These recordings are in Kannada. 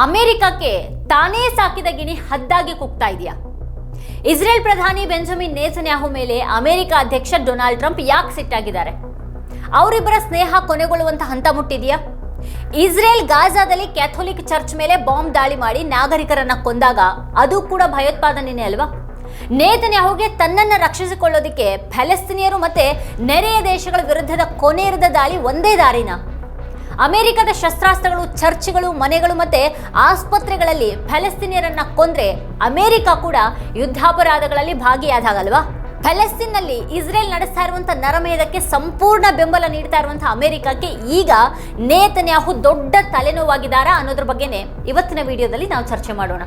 ಅಮೆರಿಕಕ್ಕೆ ತಾನೇ ಸಾಕಿದ ಗಿಣಿ ಹದ್ದಾಗಿ ಕುಗ್ತಾ ಇದೆಯಾ? ಇಸ್ರೇಲ್ ಪ್ರಧಾನಿ ಬೆಂಜಮಿನ್ ನೇತನ್ಯಾಹು ಮೇಲೆ ಅಮೆರಿಕ ಅಧ್ಯಕ್ಷ ಡೊನಾಲ್ಡ್ ಟ್ರಂಪ್ ಯಾಕೆ ಸಿಟ್ಟಾಗಿದ್ದಾರೆ? ಅವರಿಬ್ಬರ ಸ್ನೇಹ ಕೊನೆಗೊಳ್ಳುವಂತ ಹಂತ ಮುಟ್ಟಿದೆಯಾ? ಇಸ್ರೇಲ್ ಗಾಜಾದಲ್ಲಿ ಕ್ಯಾಥೋಲಿಕ್ ಚರ್ಚ್ ಮೇಲೆ ಬಾಂಬ್ ದಾಳಿ ಮಾಡಿ ನಾಗರಿಕರನ್ನ ಕೊಂದಾಗ ಅದು ಕೂಡ ಭಯೋತ್ಪಾದನೆನೇ ಅಲ್ವಾ? ನೇತನ್ಯಾಹುಗೆ ತನ್ನನ್ನು ರಕ್ಷಿಸಿಕೊಳ್ಳೋದಕ್ಕೆ ಪ್ಯಾಲೆಸ್ತೀನಿಯರು ಮತ್ತೆ ನೆರೆಯ ದೇಶಗಳ ವಿರುದ್ಧದ ಕೊನೆಯಿರದ ದಾಳಿ ಒಂದೇ ದಾರಿನಾ? ಅಮೆರಿಕದ ಶಸ್ತ್ರಾಸ್ತ್ರಗಳು, ಚರ್ಚ್ಗಳು, ಮನೆಗಳು ಮತ್ತೆ ಆಸ್ಪತ್ರೆಗಳಲ್ಲಿ ಪ್ಯಾಲೆಸ್ತೀನಿಯರನ್ನ ಕೊಂದ್ರೆ ಅಮೆರಿಕ ಕೂಡ ಯುದ್ಧಾಪರಾಧಗಳಲ್ಲಿ ಭಾಗಿಯಾದಾಗಲ್ವಾ? ಪ್ಯಾಲೆಸ್ತೀನ್ನಲ್ಲಿ ಇಸ್ರೇಲ್ ನಡೆಸ್ತಾ ಇರುವಂತಹ ನರಮೇಧಕ್ಕೆ ಸಂಪೂರ್ಣ ಬೆಂಬಲ ನೀಡ್ತಾ ಇರುವಂತಹ ಅಮೆರಿಕಕ್ಕೆ ಈಗ ನೇತನ್ಯಾಹು ದೊಡ್ಡ ತಲೆನೋವಾಗಿದ್ದಾರಾ ಅನ್ನೋದ್ರ ಬಗ್ಗೆನೇ ಇವತ್ತಿನ ವಿಡಿಯೋದಲ್ಲಿ ನಾವು ಚರ್ಚೆ ಮಾಡೋಣ.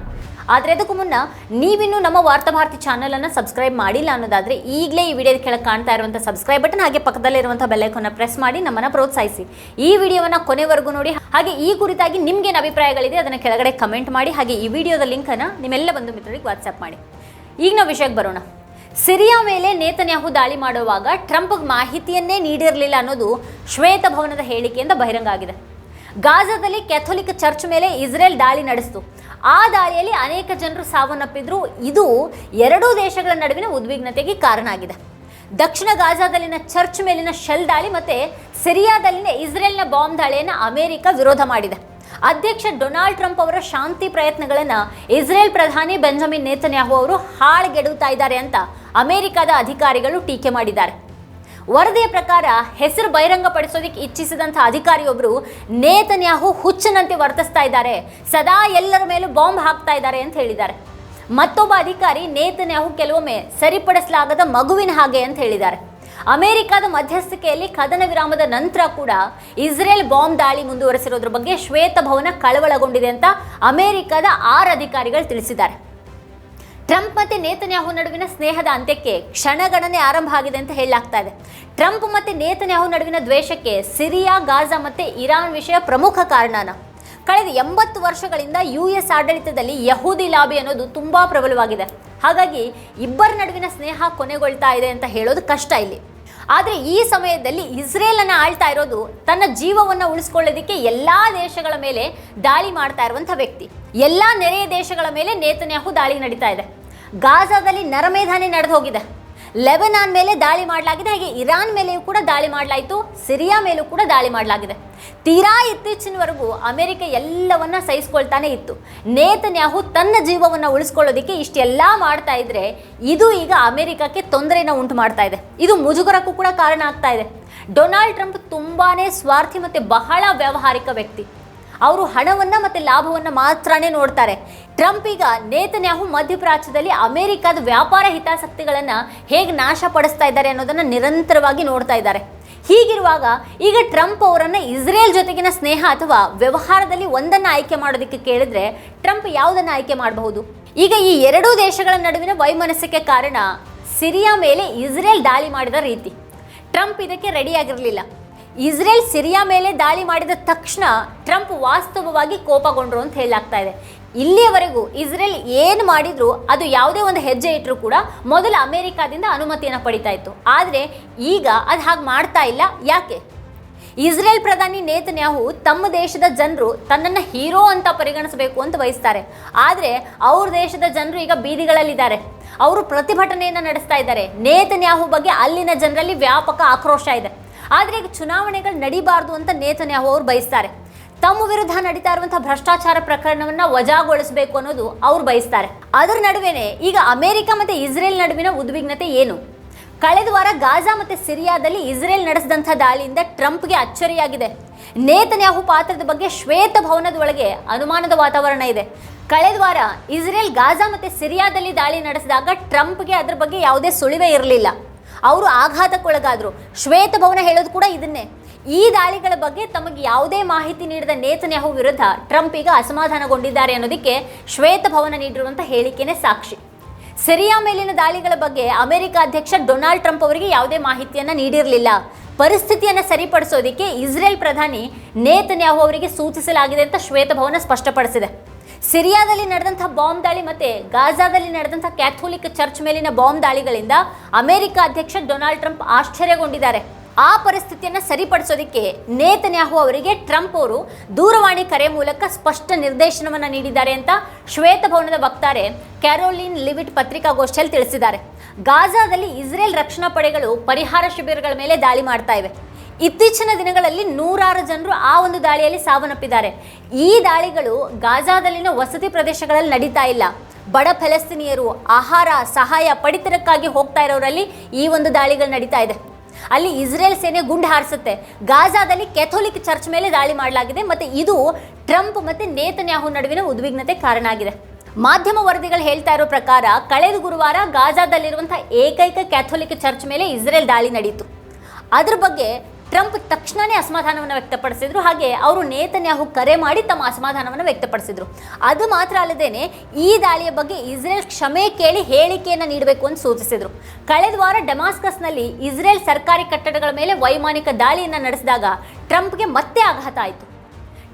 ಆದರೆ ಅದಕ್ಕೂ ಮುನ್ನ ನೀವಿನ್ನೂ ನಮ್ಮ ವಾರ್ತಾಭಾರತಿ ಚಾನಲ್ ಅನ್ನು ಸಬ್ಸ್ಕ್ರೈಬ್ ಮಾಡಿಲ್ಲ ಅನ್ನೋದಾದ್ರೆ ಈಗಲೇ ಈ ವಿಡಿಯೋದ ಕೆಳಗೆ ಕಾಣ್ತಾ ಇರುವಂತಹ ಸಬ್ಸ್ಕ್ರೈಬ್ ಬಟನ್ ಹಾಗೆ ಪಕ್ಕದಲ್ಲಿರುವಂತಹ ಬೆಲ್ ಐಕಾನ್ ಪ್ರೆಸ್ ಮಾಡಿ ನಮ್ಮನ್ನ ಪ್ರೋತ್ಸಾಹಿಸಿ. ಈ ವಿಡಿಯೋವನ್ನ ಕೊನೆವರೆಗೂ ನೋಡಿ. ಹಾಗೆ ಈ ಕುರಿತಾಗಿ ನಿಮ್ಗೇನು ಅಭಿಪ್ರಾಯಗಳಿದೆ ಅದನ್ನ ಕೆಳಗಡೆ ಕಮೆಂಟ್ ಮಾಡಿ. ಹಾಗೆ ಈ ವಿಡಿಯೋದ ಲಿಂಕ್ ಅನ್ನ ನಿಮ್ಮೆಲ್ಲ ಬಂಧು ಮಿತ್ರರಿಗೆ ವಾಟ್ಸ್ಆಪ್ ಮಾಡಿ. ಈಗ ನಾವು ವಿಷಯಕ್ಕೆ ಬರೋಣ. ಸಿರಿಯಾ ಮೇಲೆ ನೇತನ್ಯಾಹು ದಾಳಿ ಮಾಡುವಾಗ ಟ್ರಂಪ್ಗೆ ಮಾಹಿತಿಯನ್ನೇ ನೀಡಿರಲಿಲ್ಲ ಅನ್ನೋದು ಶ್ವೇತಭವನದ ಹೇಳಿಕೆಯಿಂದ ಬಹಿರಂಗ ಆಗಿದೆ. ಗಾಜಾದಲ್ಲಿ ಕ್ಯಾಥೋಲಿಕ್ ಚರ್ಚ್ ಮೇಲೆ ಇಸ್ರೇಲ್ ದಾಳಿ ನಡೆಸಿತು. ಆ ದಾಳಿಯಲ್ಲಿ ಅನೇಕ ಜನರು ಸಾವನ್ನಪ್ಪಿದ್ರು. ಇದು ಎರಡೂ ದೇಶಗಳ ನಡುವಿನ ಉದ್ವಿಗ್ನತೆಗೆ ಕಾರಣ ಆಗಿದೆ. ದಕ್ಷಿಣ ಗಾಜಾದಲ್ಲಿನ ಚರ್ಚ್ ಮೇಲಿನ ಶೆಲ್ ದಾಳಿ ಮತ್ತೆ ಸಿರಿಯಾದಲ್ಲಿನ ಇಸ್ರೇಲ್ನ ಬಾಂಬ್ ದಾಳಿಯನ್ನು ಅಮೆರಿಕ ವಿರೋಧ ಮಾಡಿದೆ. ಅಧ್ಯಕ್ಷ ಡೊನಾಲ್ಡ್ ಟ್ರಂಪ್ ಅವರ ಶಾಂತಿ ಪ್ರಯತ್ನಗಳನ್ನು ಇಸ್ರೇಲ್ ಪ್ರಧಾನಿ ಬೆಂಜಮಿನ್ ನೇತನ್ಯಾಹು ಅವರು ಹಾಳ್ಗೆಡುತ್ತಾ ಇದ್ದಾರೆ ಅಂತ ಅಮೆರಿಕದ ಅಧಿಕಾರಿಗಳು ಟೀಕೆ ಮಾಡಿದ್ದಾರೆ. ವರದಿಯ ಪ್ರಕಾರ ಹೆಸರು ಬಹಿರಂಗಪಡಿಸೋದಕ್ಕೆ ಇಚ್ಛಿಸಿದಂತಹ ಅಧಿಕಾರಿಯೊಬ್ಬರು ನೇತನ್ಯಾಹು ಹುಚ್ಚನಂತೆ ವರ್ತಿಸ್ತಾ ಇದ್ದಾರೆ, ಸದಾ ಎಲ್ಲರ ಮೇಲೂ ಬಾಂಬ್ ಹಾಕ್ತಾ ಇದ್ದಾರೆ ಅಂತ ಹೇಳಿದ್ದಾರೆ. ಮತ್ತೊಬ್ಬ ಅಧಿಕಾರಿ ನೇತನ್ಯಾಹು ಕೆಲವೊಮ್ಮೆ ಸರಿಪಡಿಸಲಾಗದ ಮಗುವಿನ ಹಾಗೆ ಅಂತ ಹೇಳಿದ್ದಾರೆ. ಅಮೆರಿಕದ ಮಧ್ಯಸ್ಥಿಕೆಯಲ್ಲಿ ಕದನ ವಿರಾಮದ ನಂತರ ಕೂಡ ಇಸ್ರೇಲ್ ಬಾಂಬ್ ದಾಳಿ ಮುಂದುವರೆಸಿರೋದ್ರ ಬಗ್ಗೆ ಶ್ವೇತಭವನ ಕಳವಳಗೊಂಡಿದೆ ಅಂತ ಅಮೆರಿಕದ 6 ಅಧಿಕಾರಿಗಳು ತಿಳಿಸಿದ್ದಾರೆ. ಟ್ರಂಪ್ ಮತ್ತೆ ನೇತನ್ಯಾಹು ನಡುವಿನ ಸ್ನೇಹದ ಅಂತ್ಯಕ್ಕೆ ಕ್ಷಣಗಣನೆ ಆರಂಭ ಆಗಿದೆ ಅಂತ ಹೇಳಲಾಗ್ತಾ ಇದೆ. ಟ್ರಂಪ್ ಮತ್ತೆ ನೇತನ್ಯಾಹು ನಡುವಿನ ದ್ವೇಷಕ್ಕೆ ಸಿರಿಯಾ, ಗಾಜಾ ಮತ್ತೆ ಇರಾನ್ ವಿಷಯ ಪ್ರಮುಖ ಕಾರಣನ. ಕಳೆದ 80 ವರ್ಷಗಳಿಂದ US ಆಡಳಿತದಲ್ಲಿ ಯಹೂದಿ ಲಾಬಿ ಅನ್ನೋದು ತುಂಬಾ ಪ್ರಬಲವಾಗಿದೆ. ಹಾಗಾಗಿ ಇಬ್ಬರ ನಡುವಿನ ಸ್ನೇಹ ಕೊನೆಗೊಳ್ತಾ ಇದೆ ಅಂತ ಹೇಳೋದು ಕಷ್ಟ ಇಲ್ಲಿ. ಆದರೆ ಈ ಸಮಯದಲ್ಲಿ ಇಸ್ರೇಲ್ ಅನ್ನ ಆಳ್ತಾ ಇರೋದು ತನ್ನ ಜೀವವನ್ನು ಉಳಿಸ್ಕೊಳ್ಳೋದಕ್ಕೆ ಎಲ್ಲಾ ದೇಶಗಳ ಮೇಲೆ ದಾಳಿ ಮಾಡ್ತಾ ಇರುವಂತಹ ವ್ಯಕ್ತಿ. ಎಲ್ಲಾ ನೆರೆಯ ದೇಶಗಳ ಮೇಲೆ ನೇತನ್ಯಾಹು ದಾಳಿ ನಡೀತಾ ಇದೆ. ಗಾಜಾದಲ್ಲಿ ನರಮೇಧಾನೆ ನಡೆದು ಹೋಗಿದೆ. ಲೆಬನಾನ್ ಮೇಲೆ ದಾಳಿ ಮಾಡಲಾಗಿದೆ. ಹಾಗೆ ಇರಾನ್ ಮೇಲೆಯೂ ಕೂಡ ದಾಳಿ ಮಾಡಲಾಯಿತು. ಸಿರಿಯಾ ಮೇಲೂ ಕೂಡ ದಾಳಿ ಮಾಡಲಾಗಿದೆ. ತೀರಾ ಇತ್ತೀಚಿನವರೆಗೂ ಅಮೆರಿಕ ಎಲ್ಲವನ್ನ ಸಹಿಸ್ಕೊಳ್ತಾನೆ ಇತ್ತು. ನೇತನ್ಯಾಹು ತನ್ನ ಜೀವವನ್ನು ಉಳಿಸ್ಕೊಳ್ಳೋದಕ್ಕೆ ಇಷ್ಟೆಲ್ಲ ಮಾಡ್ತಾ ಇದ್ರೆ ಇದು ಈಗ ಅಮೆರಿಕಕ್ಕೆ ತೊಂದರೆನ ಉಂಟು ಮಾಡ್ತಾ ಇದೆ. ಇದು ಮುಜುಗರಕ್ಕೂ ಕೂಡ ಕಾರಣ ಆಗ್ತಾ ಇದೆ. ಡೊನಾಲ್ಡ್ ಟ್ರಂಪ್ ತುಂಬಾನೇ ಸ್ವಾರ್ಥಿ ಮತ್ತೆ ಬಹಳ ವ್ಯಾವಹಾರಿಕ ವ್ಯಕ್ತಿ. ಅವರು ಹಣವನ್ನ ಮತ್ತೆ ಲಾಭವನ್ನ ಮಾತ್ರನೇ ನೋಡ್ತಾರೆ. ಟ್ರಂಪ್ ಈಗ ನೇತನ್ಯಾಹು ಮಧ್ಯಪ್ರಾಚ್ಯದಲ್ಲಿ ಅಮೆರಿಕದ ವ್ಯಾಪಾರ ಹಿತಾಸಕ್ತಿಗಳನ್ನ ಹೇಗೆ ನಾಶ ಪಡಿಸ್ತಾ ಇದ್ದಾರೆ ಅನ್ನೋದನ್ನ ನಿರಂತರವಾಗಿ ನೋಡ್ತಾ ಇದ್ದಾರೆ. ಹೀಗಿರುವಾಗ ಈಗ ಟ್ರಂಪ್ ಅವರನ್ನ ಇಸ್ರೇಲ್ ಜೊತೆಗಿನ ಸ್ನೇಹ ಅಥವಾ ವ್ಯವಹಾರದಲ್ಲಿ ಒಂದನ್ನ ಆಯ್ಕೆ ಮಾಡೋದಕ್ಕೆ ಕೇಳಿದ್ರೆ ಟ್ರಂಪ್ ಯಾವುದನ್ನ ಆಯ್ಕೆ ಮಾಡಬಹುದು? ಈಗ ಈ ಎರಡೂ ದೇಶಗಳ ನಡುವಿನ ವೈಮನಸ್ಸಿಗೆ ಕಾರಣ ಸಿರಿಯಾ ಮೇಲೆ ಇಸ್ರೇಲ್ ದಾಳಿ ಮಾಡಿದ ರೀತಿ. ಟ್ರಂಪ್ ಇದಕ್ಕೆ ರೆಡಿಯಾಗಿರಲಿಲ್ಲ. ಇಸ್ರೇಲ್ ಸಿರಿಯಾ ಮೇಲೆ ದಾಳಿ ಮಾಡಿದ ತಕ್ಷಣ ಟ್ರಂಪ್ ವಾಸ್ತವವಾಗಿ ಕೋಪಗೊಂಡ್ರು ಅಂತ ಹೇಳಲಾಗ್ತಾ ಇದೆ. ಇಲ್ಲಿಯವರೆಗೂ ಇಸ್ರೇಲ್ ಏನು ಮಾಡಿದ್ರು ಅದು ಯಾವುದೇ ಒಂದು ಹೆಜ್ಜೆ ಇಟ್ಟರು ಕೂಡ ಮೊದಲು ಅಮೆರಿಕದಿಂದ ಅನುಮತಿಯನ್ನು ಪಡಿತಾ ಇತ್ತು. ಆದರೆ ಈಗ ಅದು ಹಾಗೆ ಮಾಡ್ತಾ ಇಲ್ಲ. ಯಾಕೆ? ಇಸ್ರೇಲ್ ಪ್ರಧಾನಿ ನೇತನ್ಯಾಹು ತಮ್ಮ ದೇಶದ ಜನರು ತನ್ನನ್ನು ಹೀರೋ ಅಂತ ಪರಿಗಣಿಸಬೇಕು ಅಂತ ಬಯಸ್ತಾರೆ. ಆದರೆ ಅವ್ರ ದೇಶದ ಜನರು ಈಗ ಬೀದಿಗಳಲ್ಲಿದ್ದಾರೆ. ಅವರು ಪ್ರತಿಭಟನೆಯನ್ನು ನಡೆಸ್ತಾ ಇದ್ದಾರೆ. ನೇತನ್ಯಾಹು ಬಗ್ಗೆ ಅಲ್ಲಿನ ಜನರಲ್ಲಿ ವ್ಯಾಪಕ ಆಕ್ರೋಶ ಇದೆ. ಆದರೆ ಈಗ ಚುನಾವಣೆಗಳು ನಡೀಬಾರ್ದು ಅಂತ ನೇತನ್ಯಾಹು ಅವರು ಬಯಸ್ತಾರೆ. ತಮ್ಮ ವಿರುದ್ಧ ನಡೀತಾ ಇರುವಂತಹ ಭ್ರಷ್ಟಾಚಾರ ಪ್ರಕರಣವನ್ನ ವಜಾಗೊಳಿಸಬೇಕು ಅನ್ನೋದು ಅವ್ರು ಬಯಸ್ತಾರೆ. ಅದರ ನಡುವೆನೆ ಈಗ ಅಮೆರಿಕ ಮತ್ತೆ ಇಸ್ರೇಲ್ ನಡುವಿನ ಉದ್ವಿಗ್ನತೆ ಏನು? ಕಳೆದ ವಾರ ಗಾಜಾ ಮತ್ತೆ ಸಿರಿಯಾದಲ್ಲಿ ಇಸ್ರೇಲ್ ನಡೆಸಿದಂತಹ ದಾಳಿಯಿಂದ ಟ್ರಂಪ್ಗೆ ಅಚ್ಚರಿಯಾಗಿದೆ. ನೇತನ್ಯಾಹು ಪಾತ್ರದ ಬಗ್ಗೆ ಶ್ವೇತಭವನದ ಒಳಗೆ ಅನುಮಾನದ ವಾತಾವರಣ ಇದೆ. ಕಳೆದ ವಾರ ಇಸ್ರೇಲ್ ಗಾಜಾ ಮತ್ತೆ ಸಿರಿಯಾದಲ್ಲಿ ದಾಳಿ ನಡೆಸಿದಾಗ ಟ್ರಂಪ್ಗೆ ಅದರ ಬಗ್ಗೆ ಯಾವುದೇ ಸುಳಿವೇ ಇರಲಿಲ್ಲ. ಅವರು ಆಘಾತಕ್ಕೊಳಗಾದ್ರು. ಶ್ವೇತಭವನ ಹೇಳೋದು ಕೂಡ ಇದನ್ನೇ. ಈ ದಾಳಿಗಳ ಬಗ್ಗೆ ತಮಗೆ ಯಾವುದೇ ಮಾಹಿತಿ ನೀಡದ ನೇತನ್ಯಾಹು ವಿರುದ್ಧ ಟ್ರಂಪ್ ಈಗ ಅಸಮಾಧಾನಗೊಂಡಿದ್ದಾರೆ ಅನ್ನೋದಕ್ಕೆ ಶ್ವೇತಭವನ ನೀಡಿರುವಂತಹ ಹೇಳಿಕೆನೇ ಸಾಕ್ಷಿ. ಸಿರಿಯಾ ಮೇಲಿನ ದಾಳಿಗಳ ಬಗ್ಗೆ ಅಮೆರಿಕ ಅಧ್ಯಕ್ಷ ಡೊನಾಲ್ಡ್ ಟ್ರಂಪ್ ಅವರಿಗೆ ಯಾವುದೇ ಮಾಹಿತಿಯನ್ನ ನೀಡಿರಲಿಲ್ಲ. ಪರಿಸ್ಥಿತಿಯನ್ನು ಸರಿಪಡಿಸೋದಕ್ಕೆ ಇಸ್ರೇಲ್ ಪ್ರಧಾನಿ ನೇತನ್ಯಾಹು ಅವರಿಗೆ ಸೂಚಿಸಲಾಗಿದೆ ಅಂತ ಶ್ವೇತಭವನ ಸ್ಪಷ್ಟಪಡಿಸಿದೆ. ಸಿರಿಯಾದಲ್ಲಿ ನಡೆದಂತಹ ಬಾಂಬ್ ದಾಳಿ ಮತ್ತೆ ಗಾಜಾದಲ್ಲಿ ನಡೆದಂತಹ ಕ್ಯಾಥೋಲಿಕ್ ಚರ್ಚ್ ಮೇಲಿನ ಬಾಂಬ್ ದಾಳಿಗಳಿಂದ ಅಮೆರಿಕ ಅಧ್ಯಕ್ಷ ಡೊನಾಲ್ಡ್ ಟ್ರಂಪ್ ಆಶ್ಚರ್ಯಗೊಂಡಿದ್ದಾರೆ. ಆ ಪರಿಸ್ಥಿತಿಯನ್ನು ಸರಿಪಡಿಸೋದಕ್ಕೆ ನೇತನ್ಯಾಹು ಅವರಿಗೆ ಟ್ರಂಪ್ ಅವರು ದೂರವಾಣಿ ಕರೆ ಮೂಲಕ ಸ್ಪಷ್ಟ ನಿರ್ದೇಶನವನ್ನು ನೀಡಿದ್ದಾರೆ ಅಂತ ಶ್ವೇತಭವನದ ವಕ್ತಾರೆ ಕ್ಯಾರೋಲಿನ್ ಲಿವಿಟ್ ಪತ್ರಿಕಾಗೋಷ್ಠಿಯಲ್ಲಿ ತಿಳಿಸಿದ್ದಾರೆ. ಗಾಜಾದಲ್ಲಿ ಇಸ್ರೇಲ್ ರಕ್ಷಣಾ ಪಡೆಗಳು ಪರಿಹಾರ ಶಿಬಿರಗಳ ಮೇಲೆ ದಾಳಿ ಮಾಡ್ತಾ ಇವೆ. ಇತ್ತೀಚಿನ ದಿನಗಳಲ್ಲಿ ನೂರಾರು ಜನರು ಆ ಒಂದು ದಾಳಿಯಲ್ಲಿ ಸಾವನ್ನಪ್ಪಿದ್ದಾರೆ. ಈ ದಾಳಿಗಳು ಗಾಜಾದಲ್ಲಿನ ವಸತಿ ಪ್ರದೇಶಗಳಲ್ಲಿ ನಡೀತಾ ಇಲ್ಲ. ಬಡ ಫಲಸ್ತೀನಿಯರು ಆಹಾರ ಸಹಾಯ ಪಡಿತರಕ್ಕಾಗಿ ಹೋಗ್ತಾ ಇರೋರಲ್ಲಿ ಈ ಒಂದು ದಾಳಿಗಳು ನಡೀತಾ ಇದೆ. ಅಲ್ಲಿ ಇಸ್ರೇಲ್ ಸೇನೆ ಗುಂಡು ಹಾರಿಸುತ್ತೆ. ಗಾಜಾದಲ್ಲಿ ಕ್ಯಾಥೋಲಿಕ್ ಚರ್ಚ್ ಮೇಲೆ ದಾಳಿ ಮಾಡಲಾಗಿದೆ. ಮತ್ತು ಇದು ಟ್ರಂಪ್ ಮತ್ತು ನೇತನ್ಯಾಹು ನಡುವಿನ ಉದ್ವಿಗ್ನತೆ ಕಾರಣ ಆಗಿದೆ. ಮಾಧ್ಯಮ ವರದಿಗಳು ಹೇಳ್ತಾ ಇರೋ ಪ್ರಕಾರ ಕಳೆದ ಗುರುವಾರ ಗಾಜಾದಲ್ಲಿರುವಂಥ ಏಕೈಕ ಕ್ಯಾಥೋಲಿಕ್ ಚರ್ಚ್ ಮೇಲೆ ಇಸ್ರೇಲ್ ದಾಳಿ ನಡೆಯಿತು. ಅದ್ರ ಬಗ್ಗೆ ಟ್ರಂಪ್ ತಕ್ಷಣವೇ ಅಸಮಾಧಾನವನ್ನು ವ್ಯಕ್ತಪಡಿಸಿದ್ರು. ಹಾಗೆ ಅವರು ನೇತನ್ಯಾಹು ಕರೆ ಮಾಡಿ ತಮ್ಮ ಅಸಮಾಧಾನವನ್ನು ವ್ಯಕ್ತಪಡಿಸಿದ್ರು. ಅದು ಮಾತ್ರ ಅಲ್ಲದೇನೆ ಈ ದಾಳಿಯ ಬಗ್ಗೆ ಇಸ್ರೇಲ್ ಕ್ಷಮೆ ಕೇಳಿ ಹೇಳಿಕೆಯನ್ನು ನೀಡಬೇಕು ಅಂತ ಸೂಚಿಸಿದರು. ಕಳೆದ ವಾರ ಡಮಾಸ್ಕಸ್ನಲ್ಲಿ ಇಸ್ರೇಲ್ ಸರ್ಕಾರಿ ಕಟ್ಟಡಗಳ ಮೇಲೆ ವೈಮಾನಿಕ ದಾಳಿಯನ್ನು ನಡೆಸಿದಾಗ ಟ್ರಂಪ್ಗೆ ಮತ್ತೆ ಆಘಾತ ಆಯಿತು.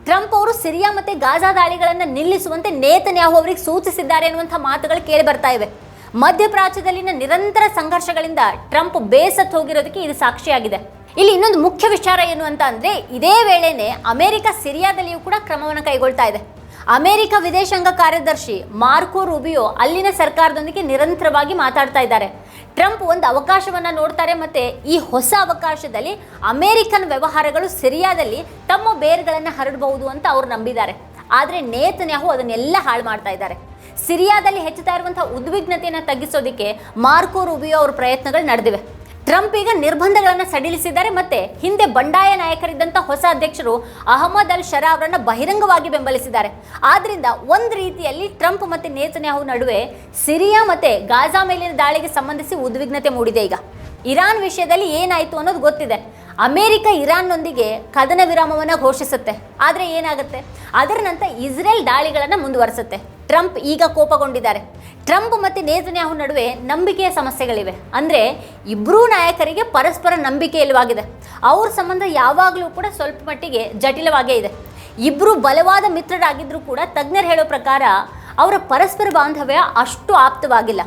ಟ್ರಂಪ್ ಅವರು ಸಿರಿಯಾ ಮತ್ತು ಗಾಜಾ ದಾಳಿಗಳನ್ನು ನಿಲ್ಲಿಸುವಂತೆ ನೇತನ್ಯಾಹು ಅವರಿಗೆ ಸೂಚಿಸಿದ್ದಾರೆ ಎನ್ನುವಂಥ ಮಾತುಗಳು ಕೇಳಿ ಬರ್ತಾ ಇವೆ. ಮಧ್ಯಪ್ರಾಚ್ಯದಲ್ಲಿನ ನಿರಂತರ ಸಂಘರ್ಷಗಳಿಂದ ಟ್ರಂಪ್ ಬೇಸತ್ತು ಹೋಗಿರೋದಕ್ಕೆ ಇದು ಸಾಕ್ಷಿಯಾಗಿದೆ. ಇಲ್ಲಿ ಇನ್ನೊಂದು ಮುಖ್ಯ ವಿಚಾರ ಏನು ಅಂತ ಅಂದರೆ, ಇದೇ ವೇಳೆನೆ ಅಮೆರಿಕ ಸಿರಿಯಾದಲ್ಲಿಯೂ ಕೂಡ ಕ್ರಮವನ್ನು ಕೈಗೊಳ್ತಾ ಇದೆ. ಅಮೆರಿಕ ವಿದೇಶಾಂಗ ಕಾರ್ಯದರ್ಶಿ ಮಾರ್ಕೋ ರೂಬಿಯೋ ಅಲ್ಲಿನ ಸರ್ಕಾರದೊಂದಿಗೆ ನಿರಂತರವಾಗಿ ಮಾತಾಡ್ತಾ ಇದ್ದಾರೆ. ಟ್ರಂಪ್ ಒಂದು ಅವಕಾಶವನ್ನು ನೋಡ್ತಾರೆ ಮತ್ತು ಈ ಹೊಸ ಅವಕಾಶದಲ್ಲಿ ಅಮೆರಿಕನ್ ವ್ಯವಹಾರಗಳು ಸಿರಿಯಾದಲ್ಲಿ ತಮ್ಮ ಬೇರುಗಳನ್ನು ಹರಡಬಹುದು ಅಂತ ಅವರು ನಂಬಿದ್ದಾರೆ. ಆದರೆ ನೇತನ್ಯಾಹು ಅದನ್ನೆಲ್ಲ ಹಾಳು ಮಾಡ್ತಾ ಇದ್ದಾರೆ. ಸಿರಿಯಾದಲ್ಲಿ ಹೆಚ್ಚುತ್ತಾ ಇರುವಂಥ ಉದ್ವಿಗ್ನತೆಯನ್ನು ತಗ್ಗಿಸೋದಕ್ಕೆ ಮಾರ್ಕೋ ರೂಬಿಯೋ ಅವರ ಪ್ರಯತ್ನಗಳು ನಡೆದಿವೆ. ಟ್ರಂಪ್ ಈಗ ನಿರ್ಬಂಧಗಳನ್ನು ಸಡಿಲಿಸಿದ್ದಾರೆ ಮತ್ತು ಹಿಂದೆ ಬಂಡಾಯ ನಾಯಕರಿದ್ದಂಥ ಹೊಸ ಅಧ್ಯಕ್ಷರು ಅಹಮದ್ ಅಲ್ ಶರಾ ಅವರನ್ನು ಬಹಿರಂಗವಾಗಿ ಬೆಂಬಲಿಸಿದ್ದಾರೆ. ಆದ್ದರಿಂದ ಒಂದು ರೀತಿಯಲ್ಲಿ ಟ್ರಂಪ್ ಮತ್ತು ನೇತನ್ಯಾಹು ನಡುವೆ ಸಿರಿಯಾ ಮತ್ತು ಗಾಜಾ ಮೇಲಿನ ದಾಳಿಗೆ ಸಂಬಂಧಿಸಿ ಉದ್ವಿಗ್ನತೆ ಮೂಡಿದೆ. ಈಗ ಇರಾನ್ ವಿಷಯದಲ್ಲಿ ಏನಾಯಿತು ಅನ್ನೋದು ಗೊತ್ತಿದೆ. ಅಮೆರಿಕ ಇರಾನ್ನೊಂದಿಗೆ ಕದನ ವಿರಾಮವನ್ನು ಘೋಷಿಸುತ್ತೆ. ಆದರೆ ಏನಾಗುತ್ತೆ, ಅದರ ನಂತರ ಇಸ್ರೇಲ್ ದಾಳಿಗಳನ್ನು ಮುಂದುವರಿಸುತ್ತೆ. ಟ್ರಂಪ್ ಈಗ ಕೋಪಗೊಂಡಿದ್ದಾರೆ. ಟ್ರಂಪ್ ಮತ್ತು ನೇತನ್ಯಾಹು ನಡುವೆ ನಂಬಿಕೆಯ ಸಮಸ್ಯೆಗಳಿವೆ. ಅಂದರೆ ಇಬ್ಬರೂ ನಾಯಕರಿಗೆ ಪರಸ್ಪರ ನಂಬಿಕೆ ಇಲ್ಲವಾಗಿದೆ. ಅವ್ರ ಸಂಬಂಧ ಯಾವಾಗಲೂ ಕೂಡ ಸ್ವಲ್ಪ ಮಟ್ಟಿಗೆ ಜಟಿಲವಾಗೇ ಇದೆ. ಇಬ್ಬರು ಬಲವಾದ ಮಿತ್ರರಾಗಿದ್ದರೂ ಕೂಡ ತಜ್ಞರು ಹೇಳೋ ಪ್ರಕಾರ ಅವರ ಪರಸ್ಪರ ಬಾಂಧವ್ಯ ಅಷ್ಟು ಆಪ್ತವಾಗಿಲ್ಲ.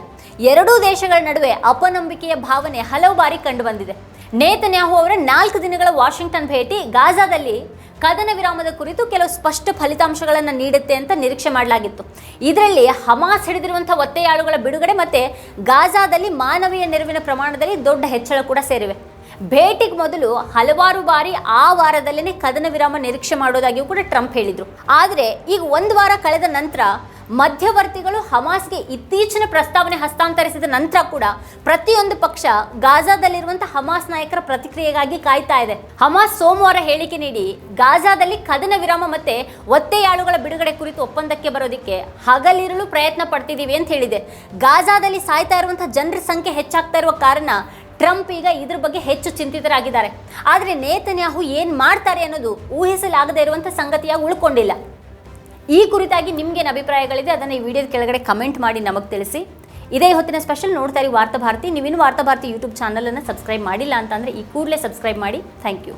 ಎರಡೂ ದೇಶಗಳ ನಡುವೆ ಅಪನಂಬಿಕೆಯ ಭಾವನೆ ಹಲವು ಬಾರಿ ಕಂಡುಬಂದಿದೆ. ನೇತನ್ಯಾಹು ಅವರ 4 ದಿನಗಳ ವಾಷಿಂಗ್ಟನ್ ಭೇಟಿ ಗಾಜಾದಲ್ಲಿ ಕದನ ವಿರಾಮದ ಕುರಿತು ಕೆಲವು ಸ್ಪಷ್ಟ ಫಲಿತಾಂಶಗಳನ್ನು ನೀಡುತ್ತೆ ಅಂತ ನಿರೀಕ್ಷೆ ಮಾಡಲಾಗಿತ್ತು. ಇದರಲ್ಲಿ ಹಮಾಸ್ ಹಿಡಿದಿರುವಂಥ ಒತ್ತೆಯಾಳುಗಳ ಬಿಡುಗಡೆ ಮತ್ತು ಗಾಜಾದಲ್ಲಿ ಮಾನವೀಯ ನೆರವಿನ ಪ್ರಮಾಣದಲ್ಲಿ ದೊಡ್ಡ ಹೆಚ್ಚಳ ಕೂಡ ಸೇರಿವೆ. ಭೇಟಿಗೆ ಮೊದಲು ಹಲವಾರು ಬಾರಿ ಆ ವಾರದಲ್ಲೇ ಕದನ ವಿರಾಮ ನಿರೀಕ್ಷೆ ಮಾಡೋದಾಗಿಯೂ ಕೂಡ ಟ್ರಂಪ್ ಹೇಳಿದರು. ಆದರೆ ಈಗ ಒಂದು ವಾರ ಕಳೆದ ನಂತರ ಮಧ್ಯವರ್ತಿಗಳು ಹಮಾಸ್ಗೆ ಇತ್ತೀಚಿನ ಪ್ರಸ್ತಾವನೆ ಹಸ್ತಾಂತರಿಸಿದ ನಂತರ ಕೂಡ ಪ್ರತಿಯೊಂದು ಪಕ್ಷ ಗಾಜಾದಲ್ಲಿರುವಂಥ ಹಮಾಸ್ ನಾಯಕರ ಪ್ರತಿಕ್ರಿಯೆಗಾಗಿ ಕಾಯ್ತಾ ಇದೆ. ಹಮಾಸ್ ಸೋಮವಾರ ಹೇಳಿಕೆ ನೀಡಿ ಗಾಜಾದಲ್ಲಿ ಕದನ ವಿರಾಮ ಮತ್ತೆ ಒತ್ತೆಯಾಳುಗಳ ಬಿಡುಗಡೆ ಕುರಿತು ಒಪ್ಪಂದಕ್ಕೆ ಬರೋದಕ್ಕೆ ಹಗಲಿರುಳು ಪ್ರಯತ್ನ ಪಡ್ತಿದ್ದೀವಿ ಅಂತ ಹೇಳಿದೆ. ಗಾಜಾದಲ್ಲಿ ಸಾಯ್ತಾ ಇರುವಂಥ ಜನರ ಸಂಖ್ಯೆ ಹೆಚ್ಚಾಗ್ತಾ ಇರುವ ಕಾರಣ ಟ್ರಂಪ್ ಈಗ ಇದ್ರ ಬಗ್ಗೆ ಹೆಚ್ಚು ಚಿಂತಿತರಾಗಿದ್ದಾರೆ. ಆದರೆ ನೇತನ್ಯಾಹು ಏನು ಮಾಡ್ತಾರೆ ಅನ್ನೋದು ಊಹಿಸಲಾಗದೇ ಇರುವಂಥ ಸಂಗತಿಯಾಗಿ ಉಳ್ಕೊಂಡಿಲ್ಲ. ಈ ಕುರಿತಾಗಿ ನಿಮಗೇನು ಅಭಿಪ್ರಾಯಗಳಿದೆ ಅದನ್ನು ಈ ವಿಡಿಯೋದ ಕೆಳಗಡೆ ಕಮೆಂಟ್ ಮಾಡಿ ನಮಗೆ ತಿಳಿಸಿ. ಇದೇ ಹೊತ್ತಿನ ಸ್ಪೆಷಲ್ ನೋಡ್ತಾ ಇರಿ ವಾರ್ತಾಭಾರತಿ. ನೀವಿನ್ನು ವಾರ್ತಾಭಾರತಿ ಯೂಟ್ಯೂಬ್ ಚಾನಲನ್ನು ಸಬ್ಸ್ಕ್ರೈಬ್ ಮಾಡಿಲ್ಲ ಅಂತಂದರೆ ಈ ಕೂಡಲೇ ಸಬ್ಸ್ಕ್ರೈಬ್ ಮಾಡಿ. Thank you.